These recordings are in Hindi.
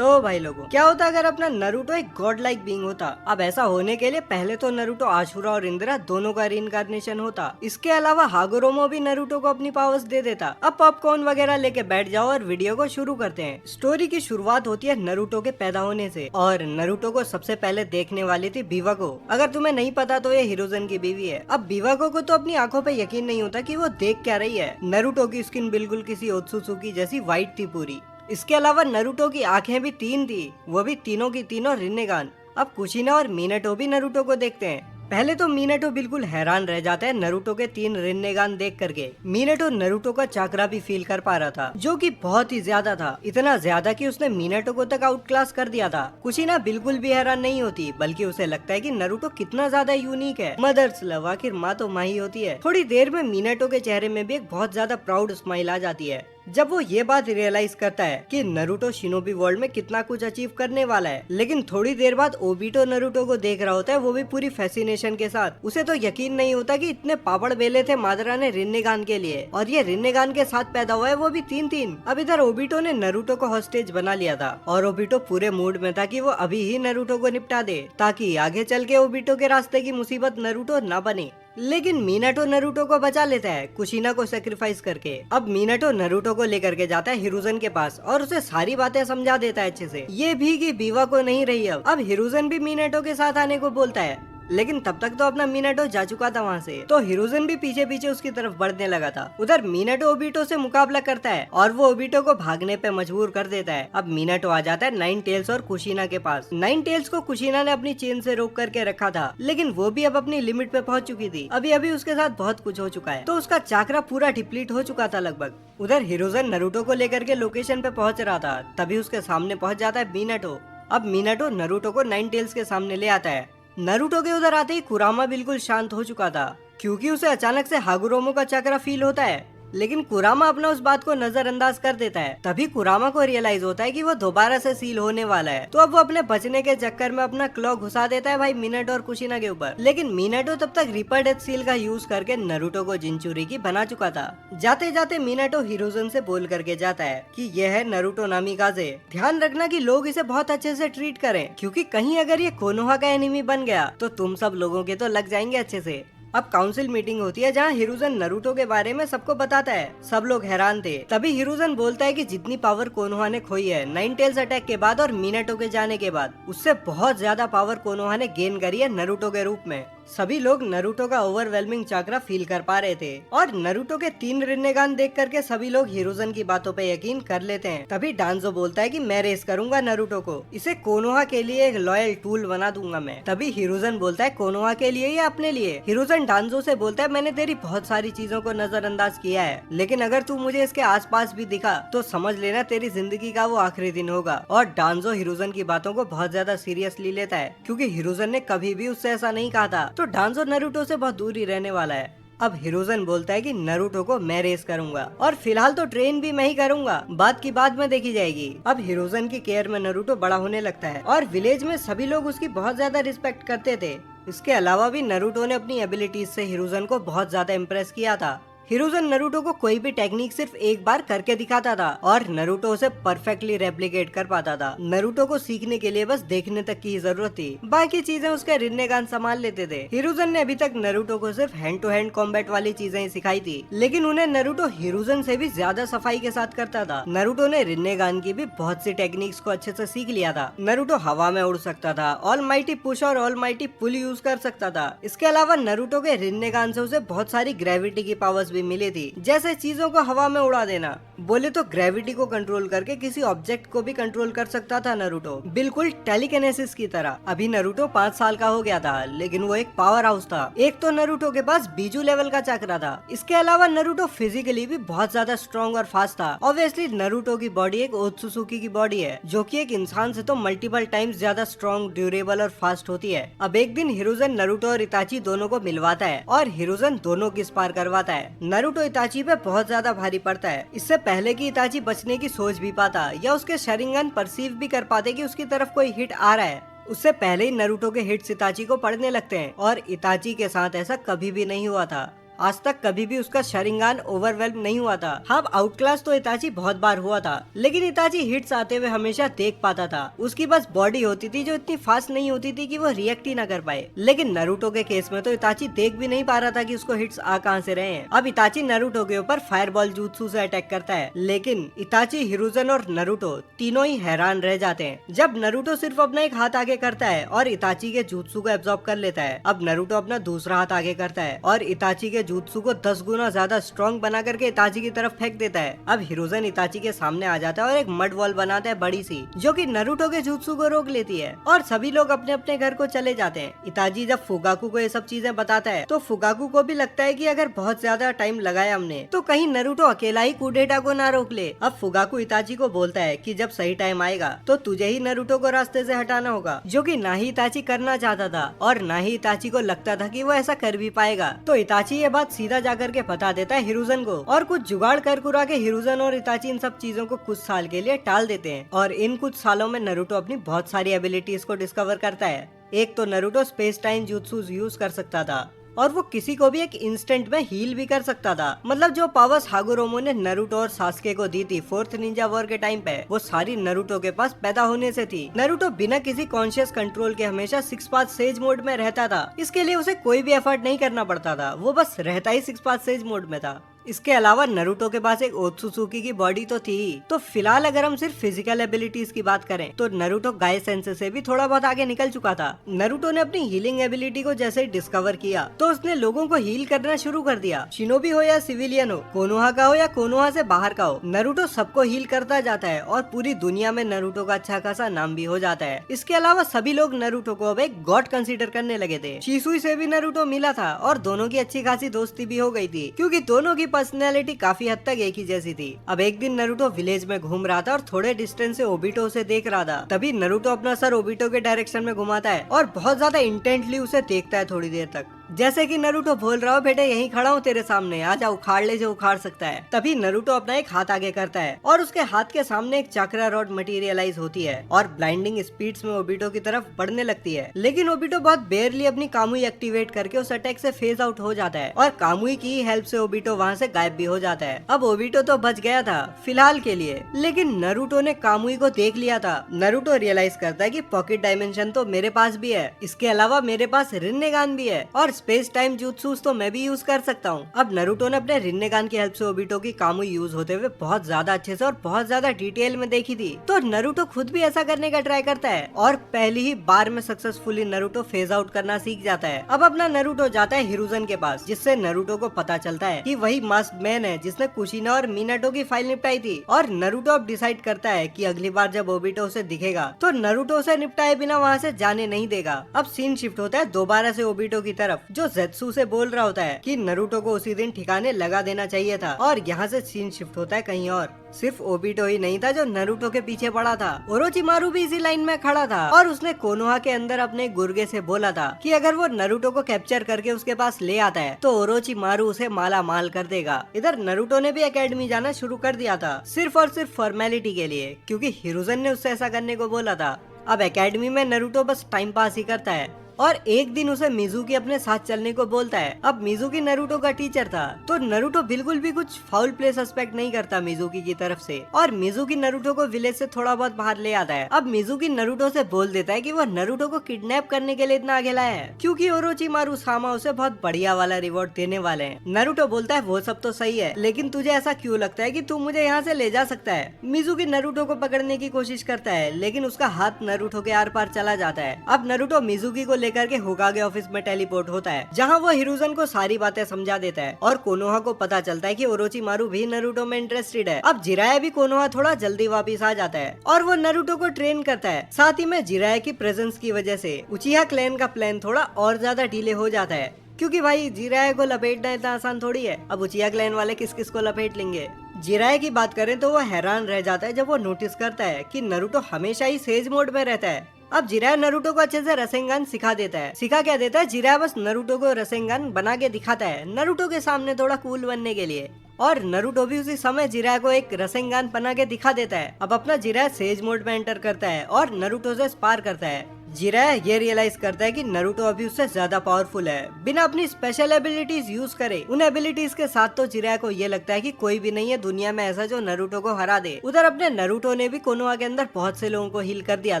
तो भाई लोगों, क्या होता अगर अपना नरूटो एक गॉड लाइक बीइंग होता। अब ऐसा होने के लिए पहले तो नरूटो आशुरा और इंदिरा दोनों का रीइंकार्नेशन होता। इसके अलावा हागुरोमो भी नरूटो को अपनी पावर्स दे देता। अब पॉपकॉर्न वगैरह लेके बैठ जाओ और वीडियो को शुरू करते हैं। स्टोरी की शुरुआत होती है नरूटो के पैदा होने से, और नरूटो को सबसे पहले देखने वाली थी बिवाको। अगर तुम्हें नहीं पता तो ये हिरोजन की बीवी है। अब बिवाको को तो अपनी आंखों पे यकीन नहीं होता कि वो देख क्या रही है। नरूटो की स्किन बिल्कुल किसी ओत्सुसुकी जैसी व्हाइट थी पूरी। इसके अलावा नरूटो की आंखें भी 3 थी, वो भी तीनों की तीनों रिन्नेगान। अब कुशिना और मीनाटो भी नरूटो को देखते हैं। पहले तो मीनाटो बिल्कुल हैरान रह जाता है नरूटो के 3 रिन्नेगान देख करके। मीनाटो नरूटो का चाकरा भी फील कर पा रहा था, जो कि बहुत ही ज्यादा था, इतना ज्यादा कि उसने मीनाटो को तक आउट क्लास कर दिया था। कुशिना बिल्कुल भी हैरान नहीं होती, बल्कि उसे लगता है कि नरूटो कितना ज्यादा यूनिक है। मदर्स लव, आखिर माँ तो माँ ही होती है। थोड़ी देर में मीनाटो के चेहरे में भी एक बहुत ज्यादा प्राउड स्माइल आ जाती है जब वो ये बात रियलाइज करता है कि नरूटो शिनोबी वर्ल्ड में कितना कुछ अचीव करने वाला है। लेकिन थोड़ी देर बाद ओबिटो नरूटो को देख रहा होता है, वो भी पूरी फैसिनेशन के साथ। उसे तो यकीन नहीं होता कि इतने पापड़ बेले थे मादरा ने रिन्नेगान के लिए, और ये रिन्नेगान के साथ पैदा हुआ है, वो भी 3-3। अब इधर ओबिटो ने नरूटो को हॉस्टेज बना लिया था, और ओबिटो पूरे मूड में था कि वो अभी ही नरूटो को निपटा दे, ताकि आगे चल के ओबिटो के रास्ते की मुसीबत नरूटो न बने। लेकिन मीनाटो नरूटो को बचा लेता है कुशिना को सेक्रीफाइस करके। अब मीनाटो नरूटो को लेकर के जाता है हिरुजन के पास और उसे सारी बातें समझा देता है अच्छे से, ये भी कि बीवा को नहीं रही। अब हिरुजन भी मीनाटो के साथ आने को बोलता है, लेकिन तब तक तो अपना मीनाटो जा चुका था वहाँ से, तो हिरुजन भी पीछे पीछे उसकी तरफ बढ़ने लगा था। उधर मीनाटो ओबिटो से मुकाबला करता है और वो ओबिटो को भागने पे मजबूर कर देता है। अब मीनाटो आ जाता है नाइन टेल्स और कुशिना के पास। नाइन टेल्स को कुशिना ने अपनी चेन से रोक करके रखा था, लेकिन वो भी अब अपनी लिमिट पे पहुंच चुकी थी। अभी अभी उसके साथ बहुत कुछ हो चुका है, तो उसका चाकरा पूरा डिप्लीट हो चुका था लगभग। उधर हिरुजन नरूटो को लेकर के लोकेशन पे पहुंच रहा था, तभी उसके सामने पहुंच जाता है मीनाटो। अब मीनाटो नरूटो को नाइन टेल्स के सामने ले आता है। नरूटो के उधर आते ही कुरामा बिल्कुल शांत हो चुका था, क्योंकि उसे अचानक से हागुरोमो का चक्रा फील होता है। लेकिन कुरामा अपना उस बात को नजरअंदाज कर देता है। तभी कुरामा को रियलाइज होता है कि वो दोबारा से सील होने वाला है, तो अब वो अपने बचने के चक्कर में अपना क्लॉ घुसा देता है भाई मीनाटो और कुशिना के ऊपर। लेकिन मीनाटो तब तक रिपर डेथ सील का यूज करके नरूटो को जिंचुरी की बना चुका था। जाते जाते मीनाटो हिरुजन से बोल करके जाता है कि यह है नरूटो नामिकाजे, ध्यान रखना कि लोग इसे बहुत अच्छे से ट्रीट करें, क्योंकि कहीं अगर ये कोनोहा का एनिमी बन गया तो तुम सब लोगों के तो लग जाएंगे अच्छे से। अब काउंसिल मीटिंग होती है जहाँ हिरुजन नरूटो के बारे में सबको बताता है। सब लोग हैरान थे। तभी हिरुजन बोलता है कि जितनी पावर कोनोहा ने खोई है नाइन टेल्स अटैक के बाद और मीनाटो के जाने के बाद, उससे बहुत ज्यादा पावर कोनोहा ने गेन करी है नरूटो के रूप में। सभी लोग नरूटो का ओवरवेलमिंग चाकरा फील कर पा रहे थे, और नरूटो के 3 रिन्नेगान देख करके सभी लोग हिरुजन की बातों पे यकीन कर लेते हैं। तभी डांजो बोलता है कि मैं रेस करूंगा नरूटो को, इसे कोनोहा के लिए एक लॉयल टूल बना दूंगा मैं। तभी हिरुजन बोलता है कोनोहा के लिए या अपने लिए। हिरुजन डांजो से बोलता है मैंने तेरी बहुत सारी चीजों को नजरअंदाज किया है, लेकिन अगर तू मुझे इसके आसपास भी दिखा तो समझ लेना तेरी जिंदगी का वो आखिरी दिन होगा। और डांजो हिरुजन की बातों को बहुत ज्यादा सीरियसली लेता है, क्योंकि हिरुजन ने कभी भी उससे ऐसा नहीं कहा था, तो डांजो नरूटो से बहुत दूर ही रहने वाला है। अब हिरुजन बोलता है कि नरूटो को मैं रेस करूंगा, और फिलहाल तो ट्रेन भी मैं ही करूंगा, बात की बात में देखी जाएगी। अब हिरुजन की केयर में नरूटो बड़ा होने लगता है, और विलेज में सभी लोग उसकी बहुत ज्यादा रिस्पेक्ट करते थे। इसके अलावा भी नरूटो ने अपनी एबिलिटीज से हिरुजन को बहुत ज्यादा इम्प्रेस किया था। हिरुजन नरूटो को कोई भी टेक्निक सिर्फ एक बार करके दिखाता था, और नरूटो उसे परफेक्टली रेप्लिकेट कर पाता था। नरूटो को सीखने के लिए बस देखने तक की जरूरत थी, बाकी चीजें उसके रिन्नेगान संभाल लेते थे। हिरुजन ने अभी तक नरूटो को सिर्फ हैंड टू हैंड कॉम्बैट वाली चीजें ही सिखाई थी, लेकिन उन्हें नरूटो हिरुजन से भी ज्यादा सफाई के साथ करता था। नरूटो ने रिन्नेगान की भी बहुत सी टेक्निक्स को अच्छे से सीख लिया था। नरूटो हवा में उड़ सकता था, ऑल माइटी पुश और ऑल माइटी पुल यूज कर सकता था। इसके अलावा नरूटो के रिन्नेगान से उसे बहुत सारी ग्रेविटी की पावर्स मिली थी, जैसे चीजों को हवा में उड़ा देना। बोले तो ग्रेविटी को कंट्रोल करके किसी ऑब्जेक्ट को भी कंट्रोल कर सकता था नरूटो, बिल्कुल टेलीकिनेसिस की तरह। अभी नरूटो 5 साल का हो गया था, लेकिन वो एक पावर हाउस था। एक तो नरूटो के पास बीजू लेवल का चक्रा था। इसके अलावा नरूटो फिजिकली भी बहुत ज्यादा स्ट्रॉन्ग और फास्ट था। ऑब्वियसली नरूटो की बॉडी एक ओत्सुसुकी की बॉडी है, जो कि एक इंसान से तो मल्टीपल टाइम्स ज्यादा स्ट्रॉन्ग, ड्यूरेबल और फास्ट होती है। अब एक दिन हिरुजन नरूटो और इताची दोनों को मिलवाता है, और हिरुजन दोनों की स्पार करवाता है। नरूटो इताची पे बहुत ज्यादा भारी पड़ता है। इससे पहले कि इताची बचने की सोच भी पाता या उसके शरिंगन परसीव भी कर पाते कि उसकी तरफ कोई हिट आ रहा है, उससे पहले ही नरूटो के हिट्स इताची को पड़ने लगते हैं, और इताची के साथ ऐसा कभी भी नहीं हुआ था। आज तक कभी भी उसका शरिंगान ओवरवेल्म नहीं हुआ था। हाँ, आउटक्लास तो इताची बहुत बार हुआ था, लेकिन इताची हिट्स आते हुए हमेशा देख पाता था। उसकी बस बॉडी होती थी जो इतनी फास्ट नहीं होती थी कि वो रिएक्ट ही ना कर पाए। लेकिन नरूटो के केस में तो इताची देख भी नहीं पा रहा था कि उसको हिट्स आ कहां से रहे हैं। अब इताची नरूटो के ऊपर फायरबॉल jutsu से अटैक करता है, लेकिन इताची, हिरुzen और नरूटो तीनों ही हैरान रह जाते हैं जब नरूटो सिर्फ अपना एक हाथ आगे करता है और इताची के jutsu को एब्जॉर्ब कर लेता है। अब नरूटो अपना दूसरा हाथ आगे करता है और इताची के jutsu को 10 गुना ज्यादा स्ट्रॉन्ग बना करके इताची की तरफ फेंक देता है। अब हिरुzen इताची के सामने आ जाता है और एक मड वॉल बनाता है बड़ी सी, जो कि नरूटो के jutsu को रोक लेती है और सभी लोग अपने अपने घर को चले जाते हैं। इताची जब फुगाकू को ये सब चीजें बताता है तो फुगाकू को भी लगता है कि अगर बहुत ज्यादा टाइम लगाया हमने तो कहीं नरूटो अकेला ही कूडेटा को ना रोक ले। अब फुगाकू इताची को बोलता है कि जब सही टाइम आएगा तो तुझे ही नरूटो को रास्ते से हटाना होगा, जो कि ना ही इताची करना चाहता था और ना ही इताची को लगता था कि वो ऐसा कर भी पाएगा। तो इताची ये बात सीधा जाकर के बता देता है हिरुzen को और कुछ जुगाड़ कर कुरा के हिरुzen और इताची इन सब चीजों को कुछ साल के लिए टाल देते हैं। और इन कुछ सालों में नरूटो अपनी बहुत सारी एबिलिटीज को डिस्कवर करता है। एक तो Naruto space time jutsus use कर सकता था और वो किसी को भी एक इंस्टेंट में हील भी कर सकता था। मतलब जो पावर्स हागुरोमो ने नरूटो और सास्के को दी थी फोर्थ निंजा वॉर के टाइम पे, वो सारी नरूटो के पास पैदा होने से थी। नरूटो बिना किसी कॉन्शियस कंट्रोल के हमेशा 6 पाथ सेज मोड में रहता था। इसके लिए उसे कोई भी एफर्ट नहीं करना पड़ता था, वो बस रहता ही 6 पाथ सेज मोड में था। इसके अलावा नरूटो के पास एक ओत्सुसुकी की बॉडी तो थी। तो फिलहाल अगर हम सिर्फ फिजिकल एबिलिटीज की बात करें तो नरूटो गाय सेंसे से भी थोड़ा बहुत आगे निकल चुका था। नरूटो ने अपनी हीलिंग एबिलिटी को जैसे ही डिस्कवर किया तो उसने लोगों को हील करना शुरू कर दिया। शिनोबी हो या सिविलियन हो, कोनोहा का हो या कोनोहा से बाहर का हो, नरूटो सबको हील करता जाता है और पूरी दुनिया में नरूटो का अच्छा खासा नाम भी हो जाता है। इसके अलावा सभी लोग नरूटो को अब एक गॉड कंसीडर करने लगे थे। शिसुई से भी नरूटो मिला था और दोनों की अच्छी खासी दोस्ती भी हो गई थी, क्योंकि दोनों की पर्सनैलिटी काफी हद तक एक ही जैसी थी। अब एक दिन नरूटो विलेज में घूम रहा था और थोड़े डिस्टेंस से ओबिटो उसे देख रहा था। तभी नरूटो अपना सर ओबिटो के डायरेक्शन में घुमाता है और बहुत ज्यादा इंटेंटली उसे देखता है थोड़ी देर तक, जैसे कि नरूटो बोल रहा हो, बेटे यहीं खड़ा हूँ तेरे सामने, आजा उखाड़ ले जो उखाड़ सकता है। तभी नरूटो अपना एक हाथ आगे करता है और उसके हाथ के सामने एक चाक्रा रॉड मटेरियलाइज होती है और ब्लाइंडिंग स्पीड्स में ओबिटो की तरफ बढ़ने लगती है। लेकिन ओबिटो बहुत बेयरली अपनी कामुई एक्टिवेट करके उस अटैक से फेज आउट हो जाता है और कामुई की हेल्प से ओबिटो वहाँ से गायब भी हो जाता है। अब ओबिटो तो बच गया था फिलहाल के लिए, लेकिन नरूटो ने कामुई को देख लिया था। नरूटो रियलाइज करता है कि पॉकेट डायमेंशन तो मेरे पास भी है, इसके अलावा मेरे पास रिन्नेगान भी है और स्पेस टाइम jutsus तो मैं भी यूज कर सकता हूँ। अब नरूटो ने अपने रिन्नेगान की हेल्प से ओबिटो की कामुई यूज होते हुए बहुत ज्यादा अच्छे से और बहुत ज्यादा डिटेल में देखी थी। तो नरूटो खुद भी ऐसा करने का ट्राई करता है और पहली ही बार में सक्सेसफुली नरूटो फेज आउट करना सीख जाता है। अब अपना नरूटो जाता है हिरुzen के पास, जिससे नरूटो को पता चलता है कि वही मास्क मैन है जिसने कुशिना और मिनाटो की फाइल निपटाई थी। और नरूटो अब डिसाइड करता है कि अगली बार जब ओबिटो उसे दिखेगा तो नरूटो उसे निपटाए बिना वहाँ से जाने नहीं देगा। अब सीन शिफ्ट होता है दोबारा से ओबिटो की तरफ, जो ज़ेत्सु से बोल रहा होता है कि नरूटो को उसी दिन ठिकाने लगा देना चाहिए था। और यहाँ से सीन शिफ्ट होता है कहीं और। सिर्फ ओबिटो ही नहीं था जो नरूटो के पीछे पड़ा था, ओरोचिमारू भी इसी लाइन में खड़ा था और उसने कोनोहा के अंदर अपने गुर्गे से बोला था कि अगर वो नरूटो को कैप्चर करके उसके पास ले आता है तो ओरोचिमारू उसे माला माल कर देगा। इधर नरूटो ने भी एकेडमी जाना शुरू कर दिया था, सिर्फ और सिर्फ फॉर्मेलिटी के लिए, क्योंकि हिरुzen ने उससे ऐसा करने को बोला था। अब एकेडमी में नरूटो बस टाइम पास ही करता है और एक दिन उसे मिजुकी अपने साथ चलने को बोलता है। अब मिजुकी नरूटो का टीचर था, तो नरूटो बिल्कुल भी कुछ फाउल प्ले सस्पेक्ट नहीं करता मिजुकी की तरफ से और मिजुकी नरूटो को विलेज से थोड़ा बहुत बाहर ले आता है। अब मिजुकी नरूटो से बोल देता है कि वो नरूटो को किडनैप करने के लिए इतना आगे लाया है क्योंकि ओरोचिमारू सामा उसे बहुत बढ़िया वाला रिवॉर्ड देने वाले हैं। नरूटो बोलता है वो सब तो सही है, लेकिन तुझे ऐसा क्यों लगता है कि तू मुझे यहाँ से ले जा सकता है। मिजुकी नरूटो को पकड़ने की कोशिश करता है, लेकिन उसका हाथ नरूटो के आर पार चला जाता है। अब नरूटो मिजुकी को करके होकागे ऑफिस में टेलीपोर्ट होता है, जहां वो हिरुzen को सारी बातें समझा देता है और कोनोहा को पता चलता है कि ओरोचिमारू भी नरूटो में इंटरेस्टेड है। अब जिराया भी कोनोहा थोड़ा जल्दी वापस आ जाता है और वो नरूटो को ट्रेन करता है। साथ ही में जिराया की प्रेजेंस की वजह से उचिहा क्लैन का प्लान थोड़ा और ज्यादा डिले हो जाता है, क्योंकि भाई जिराया को लपेटना इतना आसान थोड़ी है। अब उचिहा क्लैन वाले किस किस को लपेट लेंगे। जिराया की बात करें तो वो हैरान रह जाता है जब वो नोटिस करता है कि नरूटो हमेशा ही सेज मोड में रहता है। अब जिराया नरूटो को अच्छे से रसेंगान सिखा देता है। सिखा क्या देता है, जिराया बस नरूटो को रसेंगान बना के दिखाता है नरूटो के सामने थोड़ा कूल बनने के लिए, और नरूटो भी उसी समय जिराया को एक रसेंगान बना के दिखा देता है। अब अपना जिराया सेज मोड में एंटर करता है और नरूटो से स्पार करता है। जिराया ये रियलाइज करता है कि नरूटो अभी उससे ज्यादा पावरफुल है। बिना अपनी स्पेशल एबिलिटीज यूज करे उन एबिलिटीज के साथ तो जिराया को ये लगता है कि कोई भी नहीं है दुनिया में ऐसा जो नरूटो को हरा दे। उधर अपने नरूटो ने भी कोनोहा के अंदर बहुत से लोगों को हील कर दिया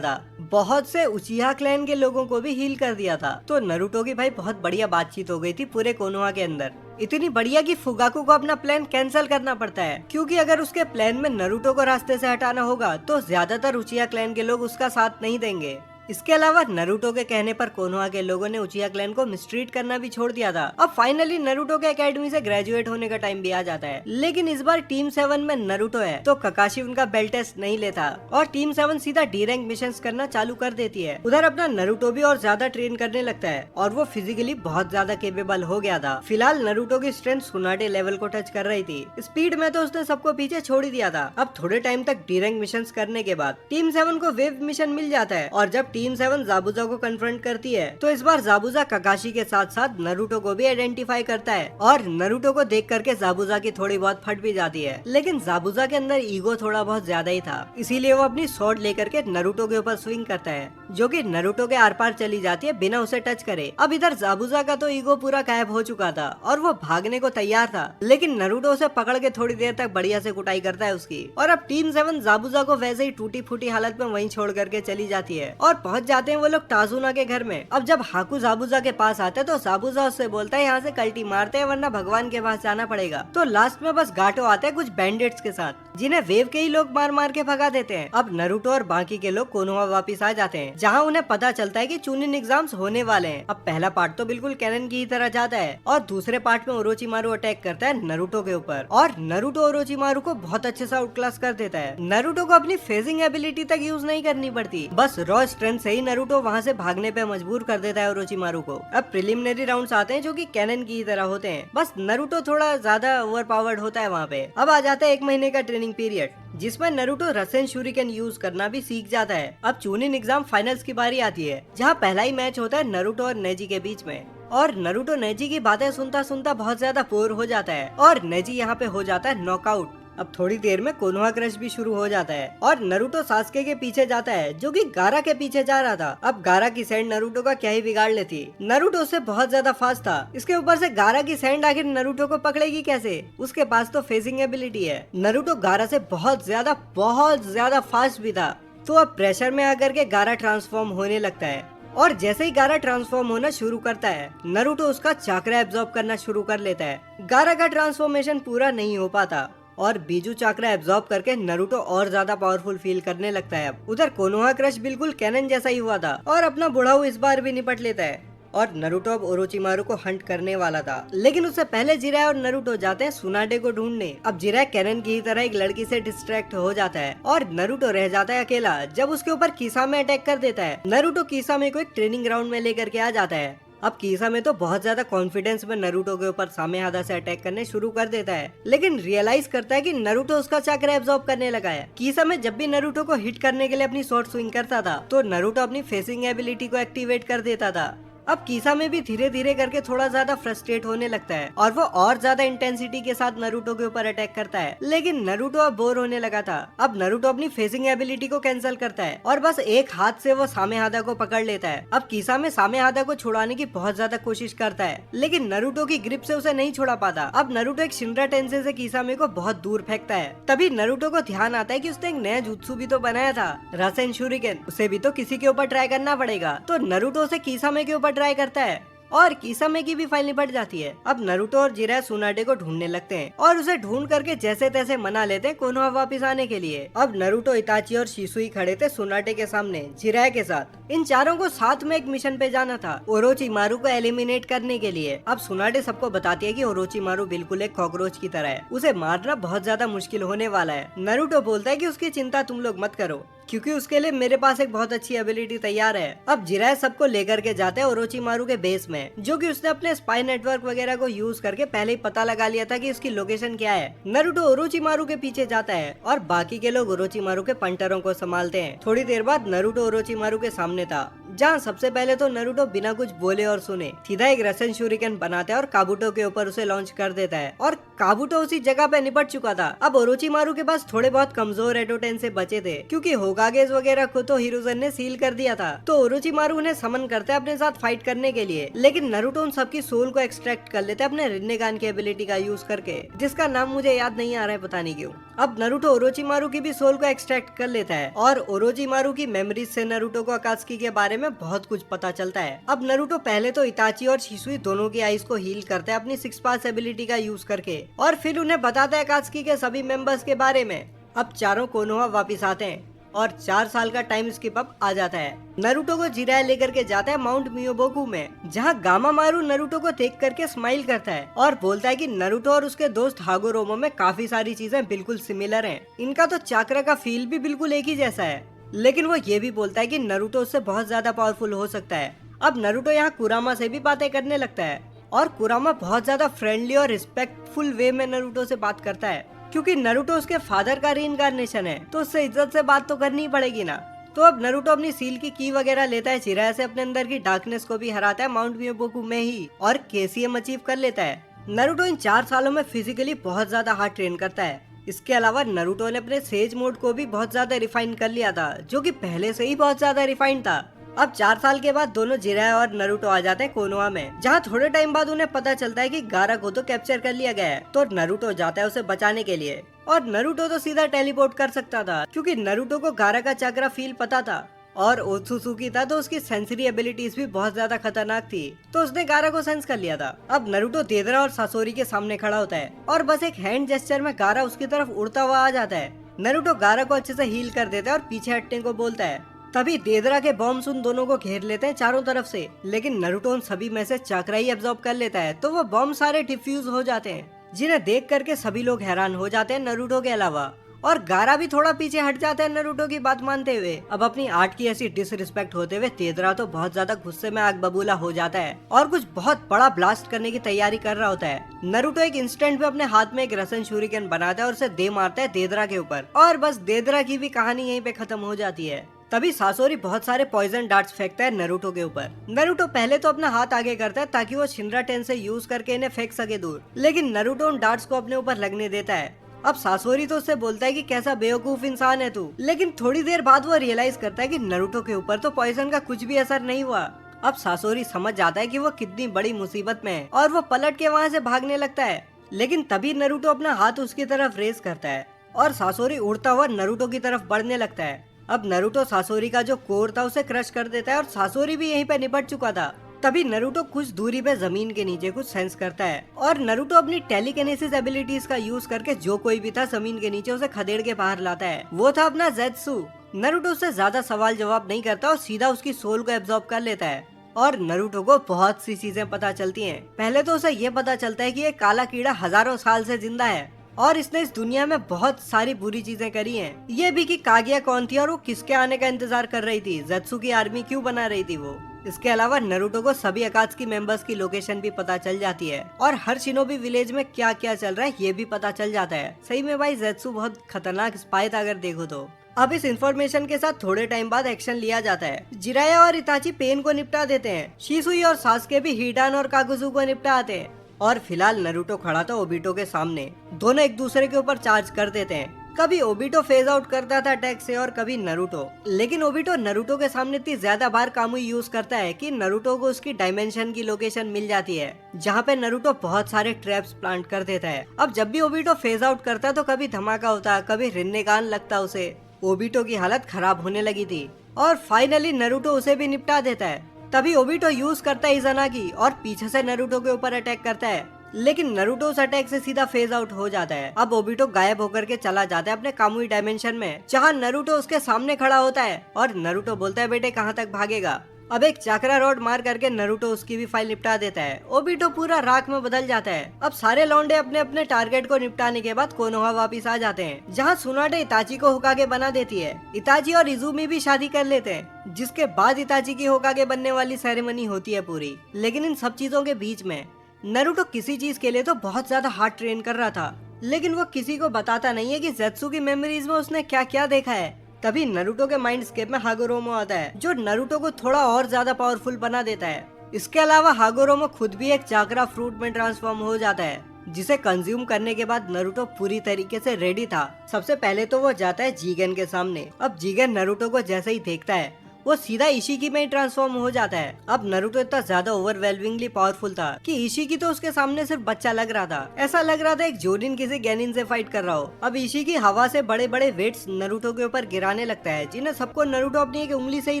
था, बहुत से उचिहा क्लैन के लोगों को भी हील कर दिया था। तो नरूटो की भाई बहुत बढ़िया बातचीत हो गई थी पूरे कोनोहा के अंदर, इतनी बढ़िया कि फुगाकू को अपना प्लान कैंसिल करना पड़ता है, क्योंकि अगर उसके प्लान में नरूटो को रास्ते से हटाना होगा तो ज्यादातर उचिहा क्लैन के लोग उसका साथ नहीं देंगे। इसके अलावा नरूटो के कहने पर कोनोहा के लोगों ने उचिहा क्लैन को मिसट्रीट करना भी छोड़ दिया था। अब फाइनली नरूटो के एकेडमी से ग्रेजुएट होने का टाइम भी आ जाता है, लेकिन इस बार टीम 7 में नरूटो है तो ककाशी उनका बेल्ट टेस्ट नहीं लेता और टीम 7 सीधा डी रैंक मिशन करना चालू कर देती है। उधर अपना नरूटो भी और ज्यादा ट्रेन करने लगता है और वो फिजिकली बहुत ज्यादा केपेबल हो गया था। फिलहाल नरूटो की स्ट्रेंथ सुनाटे लेवल को टच कर रही थी, स्पीड में तो उसने सबको पीछे छोड़ ही दिया था। अब थोड़े टाइम तक डी रैंक मिशन करने के बाद टीम 7 को वेव मिशन मिल जाता है और जब टीम 7 जाबुजा को कन्फ्रंट करती है तो इस बार जाबुजा ककाशी के साथ साथ नरूटो को भी आइडेंटिफाई करता है और नरूटो को देख करके जाबुजा की थोड़ी बहुत फट भी जाती है, लेकिन जाबुजा के अंदर ईगो थोड़ा बहुत ज्यादा ही था, इसीलिए वो अपनी स्वॉर्ड लेकर के नरूटो के ऊपर स्विंग करता है जो कि नरूटो के आर पार चली जाती है बिना उसे टच करे। अब इधर जाबुजा का तो ईगो पूरा गायब हो चुका था और वो भागने को तैयार था, लेकिन नरूटो उसे पकड़ के थोड़ी देर तक बढ़िया से कुटाई करता है उसकी। और अब टीम 7 जाबुजा को वैसे ही टूटी फूटी हालत में वहीं छोड़ करके चली जाती है और पहुंच जाते हैं वो लोग टाजुना के घर में। अब जब हाकू जाबुजा के पास आता है तो जाबुजा उससे बोलता है यहाँ से कल्टी मारते हैं वरना भगवान के पास जाना पड़ेगा। तो लास्ट में बस गाटो आता है कुछ बैंडिट्स के साथ जिन्हें वेव के ही लोग मार मार के भगा देते हैं। अब नरूटो और बाकी के लोग कोनोहा वापिस आ जाते हैं जहाँ उन्हें पता चलता है कि चूनिन एग्जाम्स होने वाले हैं। अब पहला पार्ट तो बिल्कुल कैनन की ही तरह जाता है और दूसरे पार्ट में ओरोचिमारू अटैक करता है नरूटो के ऊपर और नरूटो ओरोचिमारू को बहुत अच्छे से आउट क्लास कर देता है। नरूटो को अपनी फेजिंग एबिलिटी तक यूज नहीं करनी पड़ती, बस रॉ स्ट्रेंथ से ही नरूटो वहाँ से भागने पे मजबूर कर देता है ओरोचिमारू को। अब प्रिलिमिनरी राउंड्स आते हैं जो कि कैनन की ही तरह होते हैं, बस नरूटो थोड़ा ज्यादा ओवर पावर्ड होता है वहाँ पे। अब आ जाता है 1 महीने का ट्रेनिंग पीरियड जिसमें नरूटो रसेन शूरिकेन यूज करना भी सीख जाता है। अब चूनिन एग्जाम फाइनल्स की बारी आती है जहाँ पहला ही मैच होता है नरूटो और नेजी के बीच में और नरूटो नेजी की बातें सुनता सुनता बहुत ज्यादा बोर हो जाता है और नेजी यहाँ पे हो जाता है नॉकआउट। अब थोड़ी देर में कोनोहा क्रश भी शुरू हो जाता है और नरूटो सास्के के पीछे जाता है जो कि गारा के पीछे जा रहा था। अब गारा की सैंड नरूटो का क्या ही बिगाड़ लेती, नरूटो से बहुत ज्यादा फास्ट था, इसके ऊपर से गारा की सैंड आखिर नरूटो को पकड़ेगी कैसे, उसके पास तो फेजिंग एबिलिटी है। नरूटो गारा से बहुत ज्यादा फास्ट भी था। तो अब प्रेशर में आकर के गारा ट्रांसफॉर्म होने लगता है और जैसे ही गारा ट्रांसफॉर्म होना शुरू करता है नरूटो उसका चाकरा एब्जॉर्ब करना शुरू कर लेता है। गारा का ट्रांसफॉर्मेशन पूरा नहीं हो पाता और बीजू चाकरा एब्जॉर्ब करके नरूटो और ज्यादा पावरफुल फील करने लगता है। उधर कोनोहा क्रश बिल्कुल कैनन जैसा ही हुआ था और अपना बुढ़ाऊ इस बार भी निपट लेता है और नरूटो अब ओरोचिमारू को हंट करने वाला था, लेकिन उससे पहले जिराय और नरूटो जाते हैं सुनाडे को ढूंढने। अब जिराय कैनन की तरह एक लड़की से डिस्ट्रैक्ट हो जाता है और नरूटो रह जाता है अकेला जब उसके ऊपर किसामे अटैक कर देता है। नरूटो किसामे को एक ट्रेनिंग ग्राउंड में लेकर के आ जाता है। अब किसामे तो बहुत ज्यादा कॉन्फिडेंस में नरूटो के ऊपर सामेहादा से अटैक करने शुरू कर देता है, लेकिन रियलाइज करता है कि नरूटो उसका चाकरा एब्जॉर्ब करने लगा है। किसामे जब भी नरूटो को हिट करने के लिए अपनी शॉर्ट स्विंग करता था तो नरूटो अपनी फेसिंग एबिलिटी को एक्टिवेट कर देता था। अब किसामे भी धीरे धीरे करके थोड़ा ज्यादा फ्रस्ट्रेट होने लगता है और वो और ज्यादा इंटेंसिटी के साथ नरूटो के ऊपर अटैक करता है, लेकिन नरूटो अब बोर होने लगा था। अब नरूटो अपनी फेसिंग एबिलिटी को कैंसिल करता है और बस एक हाथ से वो सामेहादा को पकड़ लेता है। अब किसामे सामेहादा को छुड़ाने की बहुत ज्यादा कोशिश करता है, लेकिन नरूटो की ग्रिप से उसे नहीं छुड़ा पाता। अब नरूटो एक शिनरा टेंसे से किसामे को बहुत दूर फेंकता है। तभी नरूटो को ध्यान आता है कि उसने एक नया जुत्सु भी तो बनाया था, रासेन शूरिकेन, उसे भी तो किसी के ऊपर ट्राई करना पड़ेगा। तो नरूटो उसे किसामे के ऊपर ट्राई करता है और किसामे की भी फाइल निपट जाती है। अब नरूटो और जिराय सुनाडे को ढूंढने लगते हैं और उसे ढूंढ करके जैसे तैसे मना लेते हैं कोनोहा वापस आने के लिए। अब नरूटो, इताची और शिसुई खड़े थे सुनाडे के सामने जिराय के साथ। इन चारों को साथ में एक मिशन पे जाना था ओरोचिमारू को एलिमिनेट करने के लिए। अब सुनाडे सबको बताती है कि ओरोचिमारू बिल्कुल एक कॉकरोच की तरह है, उसे मारना बहुत ज्यादा मुश्किल होने वाला है। नरूटो बोलता है कि उसकी चिंता तुम लोग मत करो क्योंकि उसके लिए मेरे पास एक बहुत अच्छी एबिलिटी तैयार है। अब जिराय सबको लेकर के जाते हैं ओरोचिमारू के बेस में, जो कि उसने अपने स्पाई नेटवर्क वगैरह को यूज करके पहले ही पता लगा लिया था कि उसकी लोकेशन क्या है। नरूटो ओरोचिमारू के पीछे जाता है और बाकी के लोग ओरोचिमारू के पंटरों को संभालते हैं। थोड़ी देर बाद नरूटो ओरोचिमारू के सामने था, जहाँ सबसे पहले तो नरूटो बिना कुछ बोले और सुने सीधा एक रसेन शूरिकेन बनाता है और काबुटो के ऊपर उसे लॉन्च कर देता है और काबुटो उसी जगह पे निपट चुका था। अब ओरोचिमारू के पास थोड़े बहुत कमजोर एडोटेन से बचे थे क्योंकि होकागेस वगैरह को तो हिरुzen ने सील कर दिया था। तो ओरोचिमारू उन्हें समन करते हैं अपने साथ फाइट करने के लिए, लेकिन नारुतो उन सबकी सोल को एक्सट्रैक्ट कर लेते हैं अपने रिन्नेगान की एबिलिटी का यूज करके, जिसका नाम मुझे याद नहीं आ रहा है, पता नहीं क्यों। अब नारुतो ओरोचिमारू की भी सोल को एक्सट्रैक्ट कर लेता है और ओरोचिमारू की मेमोरीज से नारुतो को अकात्सुकी के बारे में बहुत कुछ पता चलता है। अब नारुतो पहले तो इताची और शिसुई दोनों की आईज को हील करता है अपनी 6 पास एबिलिटी का यूज करके, और फिर उन्हें बताता है अकात्सुकी के सभी मेंबर्स के बारे में। अब चारों कोनोहा वापिस आते हैं और 4 साल का टाइम स्किप अप आ जाता है। नारुतो को जिराया लेकर के जाता है माउंट मियोबोकू में, जहाँ गामामारू नारुतो को देख करके स्माइल करता है और बोलता है कि नारुतो और उसके दोस्त हागोरोमो में काफी सारी चीजें बिल्कुल सिमिलर हैं। इनका तो चाक्रा का फील भी बिल्कुल एक ही जैसा है, लेकिन वो ये भी बोलता है कि नारुतो उससे बहुत ज्यादा पावरफुल हो सकता है। अब नारुतो यहाँ कुरामा से भी बातें करने लगता है और कुरामा बहुत ज्यादा फ्रेंडली और रिस्पेक्टफुल वे में नारुतो से बात करता है, क्योंकि नारुतो उसके फादर का रीइंकार्नेशन है तो उससे इज्जत से बात तो करनी ही पड़ेगी ना। तो अब नारुतो अपनी सील की वगैरह लेता है, जिराया से अपने अंदर की डार्कनेस को भी हराता है माउंट मियोबोकू में ही और केसीएम अचीव कर लेता है। नारुतो इन 4 सालों में फिजिकली बहुत ज्यादा हार्ड ट्रेन करता है। इसके अलावा नारुतो ने अपने सेज मोड को भी बहुत ज्यादा रिफाइन कर लिया था, जो कि पहले से ही बहुत ज्यादा रिफाइंड था। अब 4 साल के बाद दोनों जिराया और नारुतो आ जाते हैं कोनोहा में, जहाँ थोड़े टाइम बाद उन्हें पता चलता है कि गारा को तो कैप्चर कर लिया गया है। तो नारुतो जाता है उसे बचाने के लिए, और नारुतो तो सीधा टेलीपोर्ट कर सकता था क्योंकि नारुतो को गारा का चाक्रा फील पता था, और ओत्सुसुकी था तो उसकी सेंसरी एबिलिटीज भी बहुत ज्यादा खतरनाक थी, तो उसने गारा को सेंस कर लिया था। अब नारुतो देदरा और सासोरी के सामने खड़ा होता है और बस एक हैंड जेस्चर में गारा उसकी तरफ उड़ता हुआ आ जाता है। नारुतो गारा को अच्छे से हील कर देता है और पीछे हटने को बोलता है। तभी देदरा के बॉम्ब्स उन दोनों को घेर लेते हैं चारों तरफ से, लेकिन नारुतो उन सभी में से चाक्रा ही एब्जॉर्ब कर लेता है, तो वो बॉम्ब सारे डिफ्यूज हो जाते हैं, जिन्हें देख करके सभी लोग हैरान हो जाते हैं नारुतो के अलावा। और गारा भी थोड़ा पीछे हट जाता है नारुतो की बात मानते हुए। अब अपनी आर्ट की ऐसी डिसरिस्पेक्ट होते हुए देदरा तो बहुत ज्यादा गुस्से में आग बबूला हो जाता है और कुछ बहुत बड़ा ब्लास्ट करने की तैयारी कर रहा होता है। नारुतो एक इंस्टेंट में अपने हाथ में एक रसन शूरिकेन बनाता है और उसे दे मारता है देदरा के ऊपर, और बस देदरा की भी कहानी यहीं पे खत्म हो जाती है। तभी सासोरी बहुत सारे पॉइजन डार्ट्स फेंकता है नारुतो के ऊपर। नारुतो पहले तो अपना हाथ आगे करता है ताकि वो शिनरा टेन से यूज करके इन्हें फेंक सके दूर, लेकिन नारुतो उन डार्ट्स को अपने ऊपर लगने देता है। अब सासोरी तो उससे बोलता है कि कैसा बेवकूफ इंसान है तू, लेकिन थोड़ी देर बाद वो रियलाइज करता है कि नारुतो के ऊपर तो पॉइजन का कुछ भी असर नहीं हुआ। अब सासोरी समझ जाता है कि वो कितनी बड़ी मुसीबत में है और वो पलट के वहाँ से भागने लगता है, लेकिन तभी नारुतो अपना हाथ उसकी तरफ रेस करता है और सासोरी उड़ता हुआ नारुतो की तरफ बढ़ने लगता है। अब नारुतो सासोरी का जो कोर था उसे क्रश कर देता है और सासोरी भी यहीं पे निपट चुका था। तभी नारुतो कुछ दूरी पे जमीन के नीचे कुछ सेंस करता है और नारुतो अपनी टेलीकिनेसिस एबिलिटीज का यूज करके जो कोई भी था जमीन के नीचे उसे खदेड़ के बाहर लाता है। वो था अपना ज़ेत्सु। नारुतो उससे ज्यादा सवाल जवाब नहीं करता और सीधा उसकी सोल को एब्जॉर्ब कर लेता है और नारुतो को बहुत सी चीजें पता चलती हैं। पहले तो उसे ये पता चलता है कि ये काला कीड़ा हजारों साल से जिंदा है और इसने इस दुनिया में बहुत सारी बुरी चीजें करी हैं। ये भी कि कागिया कौन थी और वो किसके आने का इंतजार कर रही थी, ज़ेत्सु की आर्मी क्यों बना रही थी वो। इसके अलावा नारुतो को सभी अकात्सुकी मेंबर्स की लोकेशन भी पता चल जाती है और हर शिनोबी विलेज में क्या क्या चल रहा है ये भी पता चल जाता है। सही में भाई ज़ेत्सु बहुत खतरनाक स्पाई था अगर देखो तो। अब इस इंफॉर्मेशन के साथ थोड़े टाइम बाद एक्शन लिया जाता है। जिराया और इताची पेन को निपटा देते हैं, शिसुई और सासुके भी हिडान और कागुजू को निपटा आते हैं और फिलहाल नारुतो खड़ा था ओबिटो के सामने। दोनों एक दूसरे के ऊपर चार्ज कर देते हैं। कभी ओबिटो फेज आउट करता था अटैक से और कभी नारुतो, लेकिन ओबिटो नारुतो के सामने इतनी ज्यादा बार कामुई यूज करता है कि नारुतो को उसकी डायमेंशन की लोकेशन मिल जाती है, जहाँ पे नारुतो बहुत सारे ट्रैप्स प्लांट कर देता है। अब जब भी ओबिटो फेज आउट करता तो कभी धमाका होता, कभी रिन्नेगान लगता उसे। ओबिटो की हालत खराब होने लगी थी और फाइनली नारुतो उसे भी निपटा देता है। तभी ओबिटो यूज करता है इज़ानागी और पीछे से नारुतो के ऊपर अटैक करता है, लेकिन नारुतो उस अटैक से सीधा फेज आउट हो जाता है। अब ओबिटो गायब होकर के चला जाता है अपने कामुई डायमेंशन में, जहाँ नारुतो उसके सामने खड़ा होता है और नारुतो बोलता है बेटे कहाँ तक भागेगा। अब एक चाक्रा रॉड मार करके नारुतो उसकी भी फाइल निपटा देता है। ओबिटो पूरा राख में बदल जाता है। अब सारे लौंडे अपने अपने टारगेट को निपटाने के बाद कोनोहा वापिस आ जाते हैं, जहाँ सुनाडे इताची को होकागे बना देती है। इताची और इजुमी भी शादी कर लेते हैं, जिसके बाद इताची की होकागे बनने वाली सेरेमनी होती है पूरी। लेकिन इन सब चीजों के बीच में नारुतो किसी चीज के लिए तो बहुत ज्यादा हार्ड ट्रेन कर रहा था, लेकिन वो किसी को बताता नहीं है कि ज़ेत्सु की मेमोरीज में उसने क्या क्या देखा है। तभी नारुतो के माइंड स्केप में हागोरोमो आता है, जो नारुतो को थोड़ा और ज्यादा पावरफुल बना देता है। इसके अलावा हागोरोमो खुद भी एक चाक्रा फ्रूट में ट्रांसफॉर्म हो जाता है, जिसे कंज्यूम करने के बाद नरूटो पूरी तरीके से रेडी था। सबसे पहले तो वो जाता है जीगन के सामने। अब जीगन नरूटो को जैसे ही देखता है वो सीधा इशिकी में ही ट्रांसफॉर्म हो जाता है। अब नरूटो इतना ज्यादा ओवरवेलमिंगली पावरफुल था कि इशिकी तो उसके सामने सिर्फ बच्चा लग रहा था। ऐसा लग रहा था एक जोनिन किसी गैनिन से फाइट कर रहा हो। अब इशिकी हवा से बड़े बड़े वेट्स नरूटो के ऊपर गिराने लगता है, जिन्हें सबको नरूटो अपनी एक उंगली से ही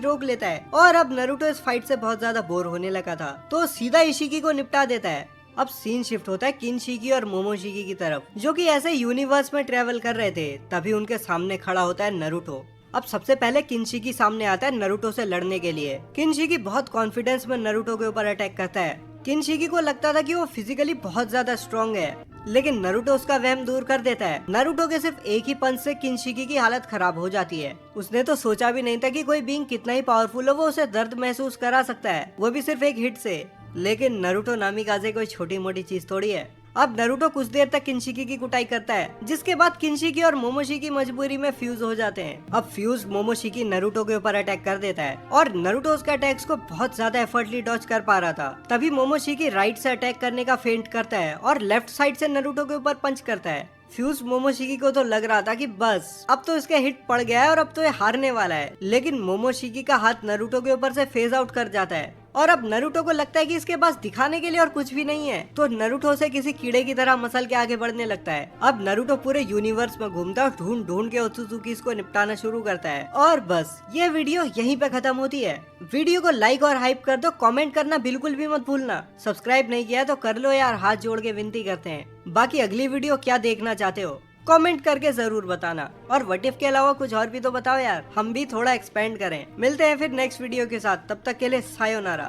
रोक लेता है। और अब नरूटो इस फाइट से बहुत ज्यादा बोर होने लगा था तो सीधा इशिकी को निपटा देता है। अब सीन शिफ्ट होता है किनशिकी और मोमोशिकी की तरफ, जो कि ऐसे यूनिवर्स में ट्रेवल कर रहे थे। तभी उनके सामने खड़ा होता है नरूटो। अब सबसे पहले किनशिकी सामने आता है नरूटो से लड़ने के लिए। किनशिकी बहुत कॉन्फिडेंस में नरूटो के ऊपर अटैक करता है। किनशिकी को लगता था कि वो फिजिकली बहुत ज्यादा स्ट्रॉन्ग है, लेकिन नरूटो उसका वहम दूर कर देता है। नरूटो के सिर्फ एक ही पंच से किनशिकी की हालत खराब हो जाती है। उसने तो सोचा भी नहीं था कि कोई बीइंग कितना ही पावरफुल हो वो उसे दर्द महसूस करा सकता है, वो भी सिर्फ एक हिट से। लेकिन नरूटो नामिकाजे कोई छोटी मोटी चीज थोड़ी है। अब नरूटो कुछ देर तक किनशिकी की कुटाई करता है, जिसके बाद किनशिकी और मोमोशिकी मजबूरी में फ्यूज हो जाते हैं। अब फ्यूज मोमोशिकी नरूटो के ऊपर अटैक कर देता है और नरूटो उसके अटैक्स को बहुत ज्यादा एफर्टली डॉज कर पा रहा था। तभी मोमोशिकी राइट से अटैक करने का फेंट करता है और लेफ्ट साइड से नरूटो के ऊपर पंच करता है। फ्यूज मोमोशिकी को तो लग रहा था कि बस अब तो इसका हिट पड़ गया है और अब तो ये हारने वाला है, लेकिन मोमोशिकी का हाथ नरूटो के ऊपर से फेज आउट कर जाता है। और अब नरूटो को लगता है कि इसके पास दिखाने के लिए और कुछ भी नहीं है, तो नरूटो से किसी कीड़े की तरह मसल के आगे बढ़ने लगता है। अब नरूटो पूरे यूनिवर्स में घूमता है, ढूंढ ढूंढ के ओत्सुजुकी को निपटाना शुरू करता है। और बस ये वीडियो यहीं पे खत्म होती है। वीडियो को लाइक और हाइप कर दो, कमेंट करना बिल्कुल भी मत भूलना। सब्सक्राइब नहीं किया तो कर लो यार, हाथ जोड़ के विनती करते हैं। बाकी अगली वीडियो क्या देखना चाहते हो कमेंट करके जरूर बताना, और व्हाट इफ के अलावा कुछ और भी तो बताओ यार, हम भी थोड़ा एक्सपेंड करें। मिलते हैं फिर नेक्स्ट वीडियो के साथ, तब तक के लिए सायोनारा।